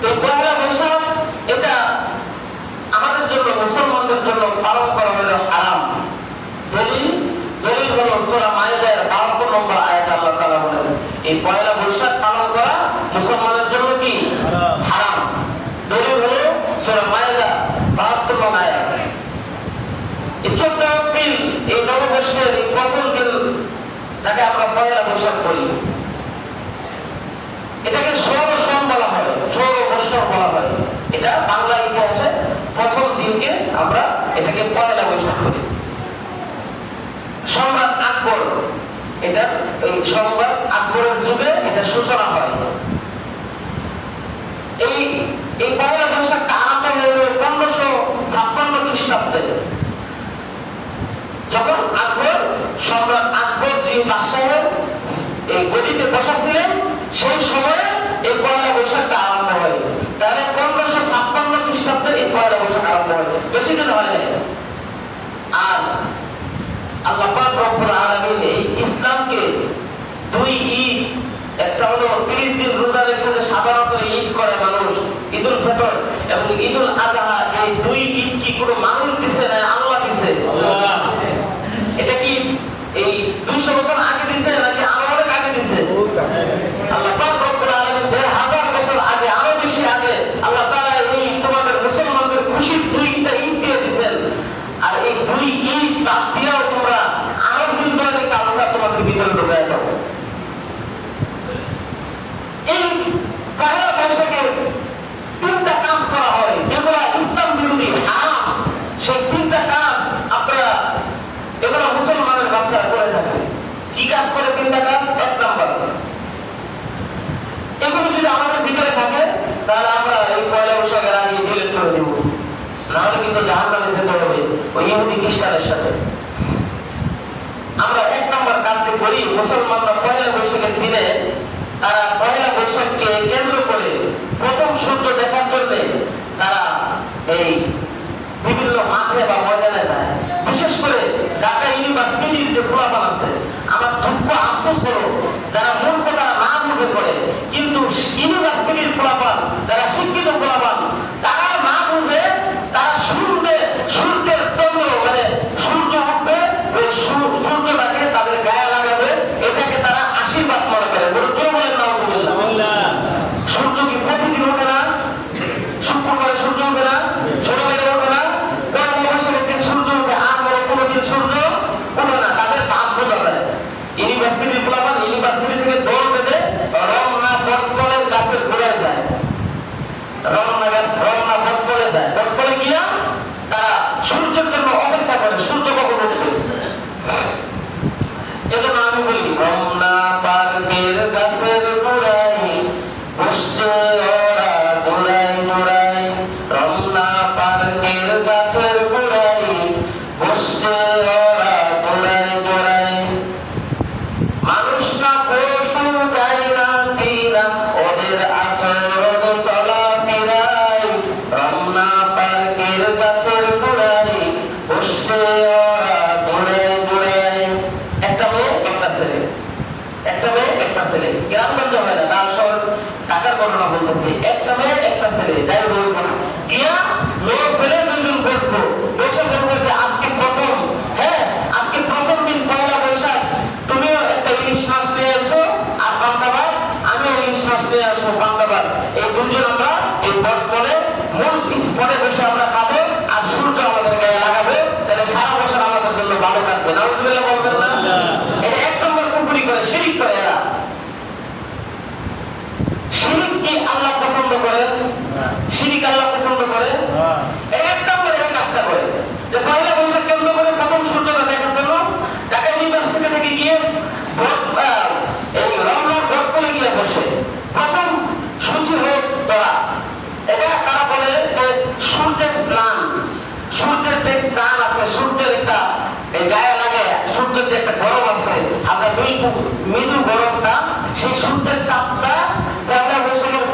এই পয়লা বৈশাখ এটা আমাদের জন্য, মুসলমানদের জন্য পালন করা হলো হারাম। দলিল হলো সূরা মাইদার 72 নম্বর আয়াতে আল্লাহ তাআলা বলেন এই পয়লা বৈশাখ পালন করা মুসলমানের জন্য কি হারাম। দলিল হলো সূরা মাইদা 72 নম্বর আয়াত। এই 14 এপ্রিল এই নববর্ষের এই প্রথম দিন তাকে আমরা পয়লা বৈশাখ বলি। এটাকে সৌরসন বলা হয়, সৌরবৎসর বলা হয়। এটা বাংলা ইতিহাসে প্রথম দিনকে আমরা এটাকে পয়লা বৈশাখ বলি। সম্রাট আকবর, এটা এই সম্রাট আকবরের যুগে এটা সূচনা হয়। এই পয়লা বৈশাখটা আরম্ভ হল 1556 খ্রিস্টাব্দে, যখন আকবর, সম্রাট আকবর যে বাদশাহের এই গদিতে বসা ছিলেন, সেই সময়ে এই পয়লা বৈশাখটা আরম্ভ হয়। তাহলে 1556 খ্রিস্টাব্দে এই পয়লা বৈশাখ আরম্ভ হয়, বেশি দিন হয় নাই। আর আল্লাহ পাক রব্বুল আলামিন এই ইসলামকে দুই ঈদ, একটা হলো 30 দিন রোজা রেখে সাধারণত ঈদ করে মানুষ, ঈদুল ফিতর এবং ঈদুল আযহা, এই দুই ঈদ কি কোনো মানুষ দিছে না আল্লাহ দিছে? আল্লাহ। এটা কি এই 200 বছর আগে দিছে নাকি আরো অনেক আগে দিছে? আল্লাহ পাক রব্বুল আলামিন 1000 বছর আগে, আরো বেশি আগে আল্লাহ তাআলা এই তোমাদের মুসলমানদের খুশির দুইটা ঈদ দিয়ে দিবেন। আর এই দুই ঈদ বাদ দিয়েও তোমরা আরো দিন ধরে কালচার তোমাদের ভিতরে ঢুকায় দাও। এই পয়লা বৈশাখে 3টা কাজ করা হয় যেগুলো ইসলাম বিরোধী, হারাম। সেই 3টা কাজ আপনারা এগুলো মুসলমানের বাচ্চারা করে থাকে। কি কাজ করে 3টা কাজ? 1 নাম্বার, এগুলো যদি আমাদের ভিতরে থাকে তাহলে আমরা এই পয়লা বৈশাখের আগে ডিলিট করে দেব, নাহলে কিন্তু জাহান্নামে যেতে হবে ওই ইহুদি খ্রিস্টানের সাথে। আমরা 1 নাম্বার কাজ যে করি, মুসলমানরা পয়লা বৈশাখের দিনে তারা পয়লা বৈশাখকে কেন্দ্র করে প্রথম সূর্য দেখার জন্য তারা এই বিভিন্ন মাঠে বা ময়দানে যায়। বিশেষ করে ঢাকা ইউনিভার্সিটির যে পোলাপান আছে, আমার দুঃখ আফসোস হলো যারা মূল কথা না বুঝে পড়ে, কিন্তু ইউনিভার্সিটির পোলাপান যারা শিক্ষিত পোলাপান তারা না বুঝে, তারা সূর্যের চন্দ্র মানে সূর্য উঠবে, ওই সূর্যটাকে তাদের গায়ে লাগাবে, এটাকে তারা আশীর্বাদ মনে করে। বলেন নাউজুবিল্লাহ। সূর্য কি প্রতিদিন ওঠে না? শুক্রবারে সূর্য ওঠে না? শনিবারে ওঠে না? পয়লা বৈশাখের দিন সূর্য ওঠে, আর বড় কোনোদিন সূর্য ওঠে না। তাদের ভাব বোঝা যায়। ইউনিভার্সিটির পোলাপান ইউনিভার্সিটি থেকে দৌড় বেঁধে রমনা বটতলের গাছের ঘুরে যায়, রমনা বটতলে যায়। বটতলে গিয়া তারা সূর্যের জন্য অপেক্ষা করে, সূর্য কখন উঠছে। এজন্য আমি বলি, রমনা পার্কের গাছের গোড়ায় বসছে ওরা গোড়ায় গোড়ায়, রমনা পার্কের গাছের গোড়ায় বসছে ওরা গোড়ায় গোড়ায়। মানুষ না পশু যায় না চিনা, ওদের আচরণ চলাফেরায়, রমনা পার্কের গাছের গোড়ায় বসছে ওরা গোড়ায় গোড়ায়। একটা মেয়ে একটা ছেলে, একটা মেয়ে একটা ছেলে, গ্রামগঞ্জ হয় না, তার শহর ঢাকার ঘটনা বলতেছি। একটা মেয়ে একটা ছেলে, যাই বলবো না, গিয়া মেয়ে ছেলে দুজন বলবো, বসে বলবো যে আজকে প্রথম, হ্যাঁ আজকে প্রথম দিন পয়লা বৈশাখ, তুমিও একটা ইলিশ মাছ নিয়ে এসো আর পান্তাভাত, আমিও ইলিশ মাছ নিয়ে আসবো পান্তাভাত। এই দুজন আমরা এই বটতলে মূল স্পটে বসে আমরা খাবো, আর সূর্য আমাদের গায়ে লাগাবে, তাহলে সারা বছর আমাদের জন্য ভালো থাকবে। নাউজুবিল্লাহ বলবেন না? এটা 1 নম্বর কুফরি করে, শিরক করে এরা। শিরক কি আল্লাহ পছন্দ করেন? শিরক আল্লাহ পছন্দ করে? 1 নম্বরে এই কাজটা করে যে পয়লা বৈশাখ কেন্দ্র করে প্রথম সূর্যটা দেখার জন্য ঢাকা ইউনিভার্সিটি থেকে গিয়ে এই রমনা বটতলে গিয়ে বসে প্রথম সূচি হোক তোরা। এটা তারা বলে যে সূর্যের স্নান, সূর্যের যে স্নান আছে, সূর্যের একটা গায়ে লাগে, সূর্যের যে একটা গরম আছে, আপনার মৃদু গরমটা, সেই সূর্যের তাপটা পয়লা বৈশাখের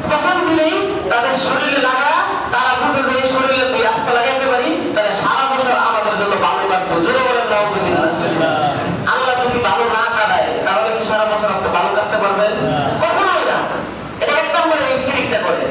প্রথম দিনেই তাদের শরীরে লাগা, তারা বুঝে যে এই শরীরে যদি আজকে লাগাইতে পারি তাহলে সারা বছর আমাদের জন্য ভালো লাগবে। জোরে বলেন নাউজুবিল্লাহ। আল্লাহ যদি ভালো না কাটায় তাহলে কি সারা বছর আপনি ভালো কাটতে পারবেন? কখনোই না। এটা 1 নম্বরে এই শিরকটা করে।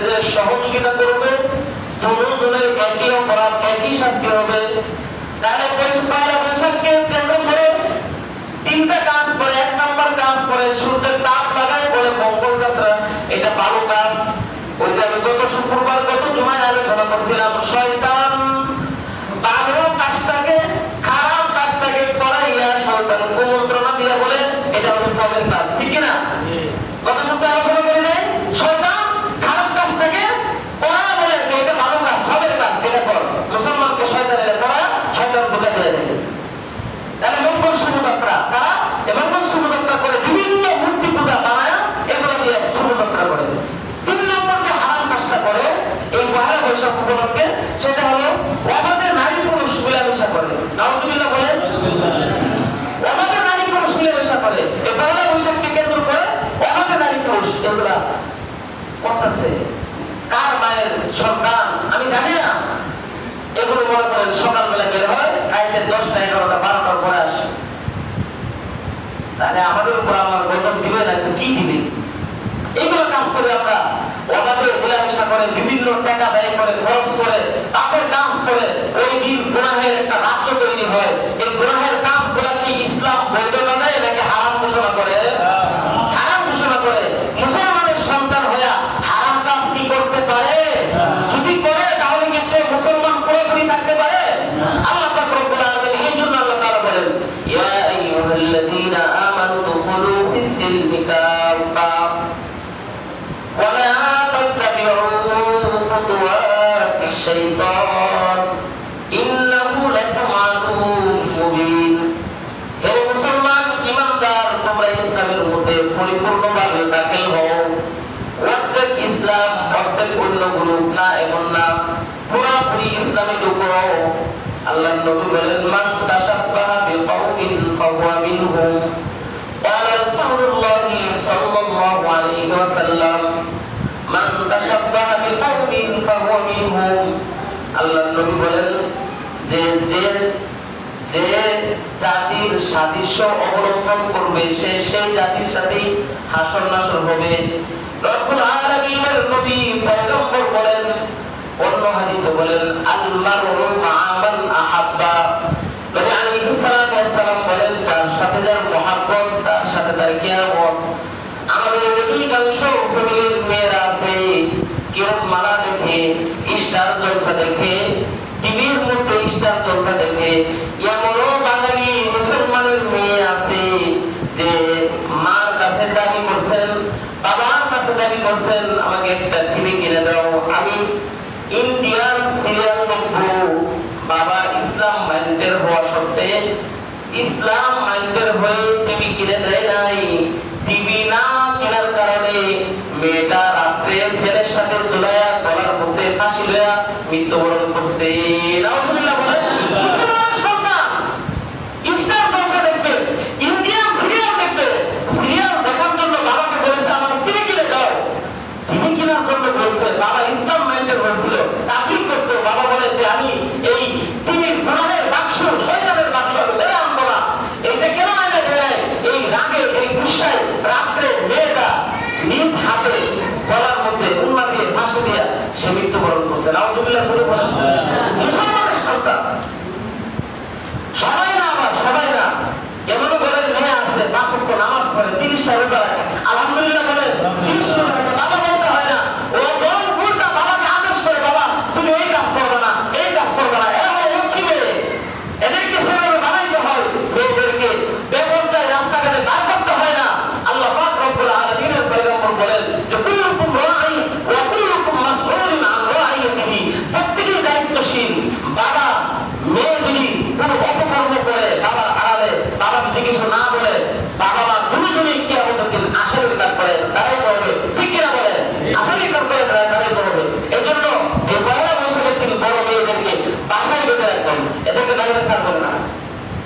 যে সহযোগিতা করবে, দুজনের একই অপরাধ একই শাস্তি হবে। তাহলে পয়লা বৈশাখকে কেন্দ্র করে তিনটা কাজ করে। এক নম্বর কাজ করে সূর্যের তাপ লাগায় বলে মঙ্গল যাত্রা, এটা ভালো কাজ। ওই যে আমি গত শুক্রবার গত জুমায় আলোচনা করছিলাম, শয়তান ভালো কাজটাকে খারাপ কাজটাকে করাইয়া শয়তান কুমন্ত্রণা দিয়া বলে এটা হলো সবের কাজ, ঠিক না? গত সপ্তাহে আলোচনা করি নাই, শয়তান খারাপ কাজটাকে করা বলে এটা ভালো কাজ, সবের কাজ, এটা কর। মুসলমানকে শয়তানের করা, শয়তান বোঝা দিয়ে দেয়। তাহলে মঙ্গল শুভযাত্রা তারা মঙ্গল শুভযাত্রা করে বিভিন্ন মূর্তি পূজা বানায়, এগুলো দিয়ে শুভযাত্রা করে। 3 নম্বর যে হারাম কাজটা করে এই পয়লা বৈশাখ উপলক্ষে, সেটা হলো আমাদের নারী পুরুষ মিলামেশা করে। নাউজুবিল্লাহ বলে, আমাদের নারী পুরুষ মিলামেশা করে। এই পয়লা বৈশাখকে কেন্দ্র করে আমাদের নারী পুরুষ এগুলা করতেছে। কার মায়ের সন্তান আমি জানি না, এগুলো মনে করেন সকালবেলা বের হয়, রাইতে 10টা 11টা 12টার পরে আসে। তাহলে আমাদের উপর আমার গজব দিবে না, কি দিবে? এইগুলো কাজ করে আমরা ওনাদের মিলামেশা করে বিভিন্ন টাকা ব্যয় করে খরচ করে তাদের কাজ করে ওই দিন গুনাহের একটা রাজ্য তৈরি হয়। এই গুনাহের কাজগুলা কি ইসলাম বৈধ দেয় নাকি হারাম ঘোষণা করে? হারাম ঘোষণা করে। মুসলমানের সন্তান হইয়া হারাম কাজ কি করতে পারে? যদি করে তাহলে কি সে মুসলমান পুরোপুরি থাকতে পারে? আল্লাহ পাক রব্বুল আলামিন এই জন্য আল্লাহ তাআলা বলেন, ইয়া আইয়ুহাল্লাযীনা আমানু দুখুলু ফিস-সিলমি কাফা ولا تتبعوا خطوات الشيطان إنه لكم عدو مبين। হে মুসলমান ঈমানদার, তোমরা ইসলামের মধ্যে পরিপূর্ণভাবে দাখিল হও। অর্ধেক ইসলাম অর্ধেক অন্য গ্রুপ না, এমন না, পুরোপুরি ইসলামে ঢুকো। আল্লাহর নবী বলেন, মান তাশাব্বাহা বিকাউমিন ফাহুয়া মিনহুম। قال رسول الله صلى الله عليه وسلم من تشبه بقوم فهو منهم। আল্লাহর নবী বলেন যে যে যে জাতির সাদৃশ্য অবলম্বন করবে সে সেই জাতির সাথে হাসর নাসর হবে। রব্বুল আলামিনের নবী পয়গম্বর বলেন, অন্য হাদিসে বলেন, আল মারউ মা'a মান আহাব্বা। নবী আলাইহিস সালাম বলেন, যার সাথে যার মহব্বত তার সাথে তার কিয়ামত। আমাদের অধিকাংশ ফ্যামিলির মেয়েরা আছে, কেউ মালা দেখে, স্টার জলসা দেখে, টিভির মধ্যে স্টার জলসা দেখে। এমনও বাঙালি মুসলমানের মেয়ে আছে যে মার কাছে দাবি করছেন, বাবার কাছে দাবি করছেন, আমাকে একটা টিভি কিনে দাও, আমি ইন্ডিয়ান সিরিয়াল দেখবো। বাবা ইসলাম মাইন্ডের হওয়া সত্ত্বে, ইসলাম মাইন্ডের হয়ে টিভি কিনে দেয় নাই। টিভি না কেনার কারণে মেয়েটা রাত্রে ফেরের সাথে ঝুলাইয়া গলার মধ্যে ফাঁসি লইয়া মৃত্যুবরণ করছে। নাউজুবিল্লাহ বলেন। মুসলমান সন্তান স্টার জলসা দেখবে, ইন্ডিয়ান সিরিয়াল দেখবে, সিরিয়াল দেখার জন্য বাবাকে বলেছে আমাকে টিভি কিনে দাও। টিভি কেনার জন্য বলছে, বাবা ইসলাম মাইন্ডের হয়েছিল, তাবলীগ করতো। বাবা বলে যে আমি এই টিভির গুনাহের বাক্স, শয়তানের বাক্স আমি বেড়ে আনবো না। এটা কেন এনে দেয়? এই রাগে, এই গুসায় রাত্রে মেয়েটা নিজ হাতে গলার মধ্যে উন্মা দিয়ে ফাঁসি দিয়া সে মৃত্যুবরণ করছে। নাউজুবিল্লাহ বলেন। মুসলমানের সন্তান সবাই না, আবার সবাই না, এমন বলেন মেয়ে আছে 5 ওয়াক্ত নামাজ পড়ে, 30টা রোজা রাখে, আলহামদুলিল্লাহ বলে, 30 টাকা বাবা বলতে হয় না। ও বল উল্টা বাবাকে আদেশ করে, বাবা তুমি এই কাজ করবে না, এই কাজ করবে না। এরা হলো লক্ষ্মী মেয়ে, এদেরকে সেভাবে বানাইতে হয়। মেয়েদেরকে বেপরদায় রাস্তাঘাটে বার করতে হয় না। আল্লাহ পাক রব্বুল আলামিনের পয়গম্বর বলেন যে কুল্লুকুম রাঈ ওয়া কুল্লুকুম মাসউলুন আন রাঈয়াতিহি। প্রত্যেকেই দায়িত্বশীল। বাবা মেয়ে যদি কোনো অপকর্ম করে বাবার আড়ালে, বাবা যদি কিছু না বলে, বাবা মা দুজনেই কিয়ামতের দিন আসামি কাজ করে তারাই করবে, ঠিক কিনা বলে? আসামি কাজ করে তারাই করবে। এই জন্য এই পয়লা বৈশাখের দিন বড় মেয়েদেরকে বাসায় বেঁধে রাখবেন, এদেরকে বাইরে ছাড়বেন না।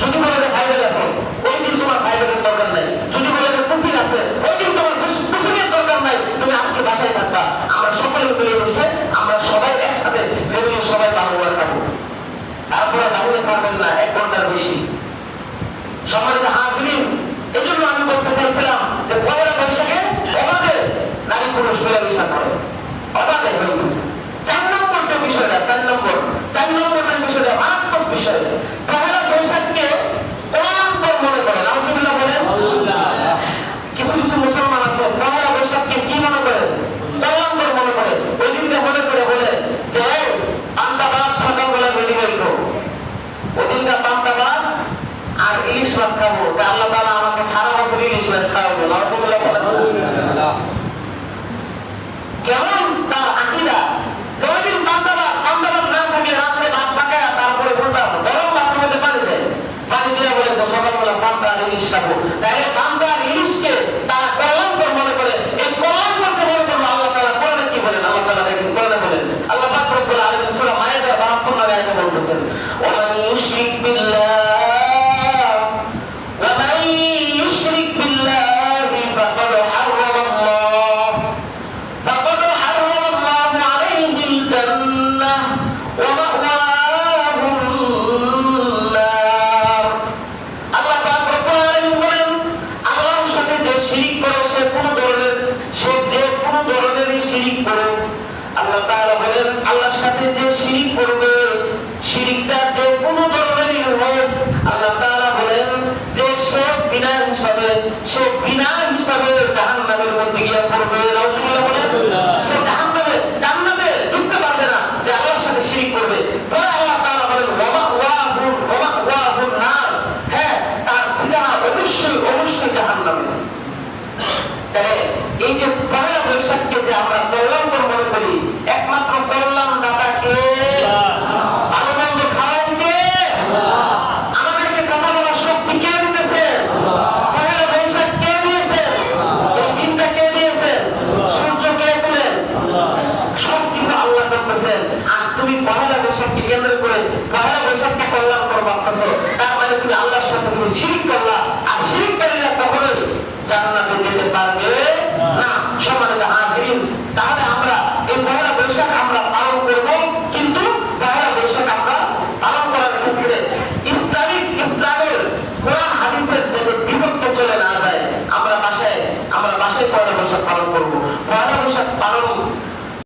যদি বলে যে বাইরে গেছে, ওই দিন তোমার বাইরের দরকার নাই। যদি বলে যে কুচির আছে, ওই দিন তোমার কুচিরের দরকার নাই, তুমি আজকে বাসায় থাকবা। আমরা সকলে মিলে বসে আমরা সবাই একসাথে ফ্যামিলি সবাই ভালো করে থাকবো। তারপরে বাইরে ছাড়বেন না 1 ঘন্টার বেশি। সম্মানিত হাজিরিন, এই জন্য আমি বলতে চাইছিলাম যে পয়লা বৈশাখে আমাদের নারী পুরুষ মিলামেশা করে, আমাদের আর ইলিশ মাছ খাবো, তা আল্লাহ তাআলা আমাকে সারা বছর ইলিশ মাছ খাওয়াবে। নাউযুবিল্লাহ বলেন। কেমন তার আকীদা? কোনদিন বান্দাবাদ না থাকলে রাত্রে ভাত পাকায় তারপরে ঘন্টা গরম ভাতের মধ্যে পানি দেয়, পানি দিয়ে বলে সকালবেলা বান্দা আর ইলিশ খাবো। তাহলে বান্দা আর ইলিশকে তারা কল্যাণকর মনে করে। এই কল্যাণকর যে মনে করলো আল্লাহ তাআলা কোরআনে কি বলেন? আল্লাহ তাআলা দেখেন কোরআনে বলেন, আল্লাহ পাক রব্বুল আলামিন সূরা মায়েদার 72 নম্বর আয়াতে বলতেছেন, ওয়া মান ইউশরিক বিল্লাহ ওয়া মান ইউশরিক বিল্লাহি ফাকাদ হারামাল্লাহ ফাকাদ হারামাল্লাহু আলাইহিল জান্নাহ ওয়া মাওয়াহুন নার। আল্লাহ পাক রব্বুল আলামিন বলেন, আল্লাহর সাথে যে শিরিক করে সে যে কোনো ধরনেরই শিরিক করে। আল্লাহ তাআলা বলেন, আল্লাহর সাথে যে শিরিক করবে, শিরিকটা যে কোনো ধরনেরই হোক, আল্লাহ তাআলা বলেন যে সে বিনা হিসাবে জাহান্নামের মধ্যে গিয়ে পড়বে। নাউযুবিল্লাহ বলেন। সে জান্নাতে ঢুকতে পারবে না যে আল্লাহর সাথে শিরিক করবে। পরে আল্লাহ তাআলা বলেন, ওয়া মাওয়াহুন নার। হ্যাঁ, তার ঠিকানা অবশ্যই জাহান্নামে। তাহলে এই যে পহেলা বৈশাখকে যে আমরা কল্যাণকর মনে করি, একমাত্র কল্যাণ দাতা কে? ভালো মন্দ খাওয়ান কে? আমাদেরকে কথা বলার শক্তি কে দিতেছে? পহেলা বৈশাখ কে দিয়েছে? এই দিনটা কে দিয়েছে? সূর্য কে তুলেন? সবকিছু আল্লাহ করতেছেন। আর তুমি পহেলা বৈশাখকে কেন্দ্র করে পহেলা বৈশাখকে কল্যাণকর ভাবতেছো, তার মানে তুমি আল্লাহর সাথে তুমি শিরিক করলা। আর শিরিককারীরা কখনোই জান্নাত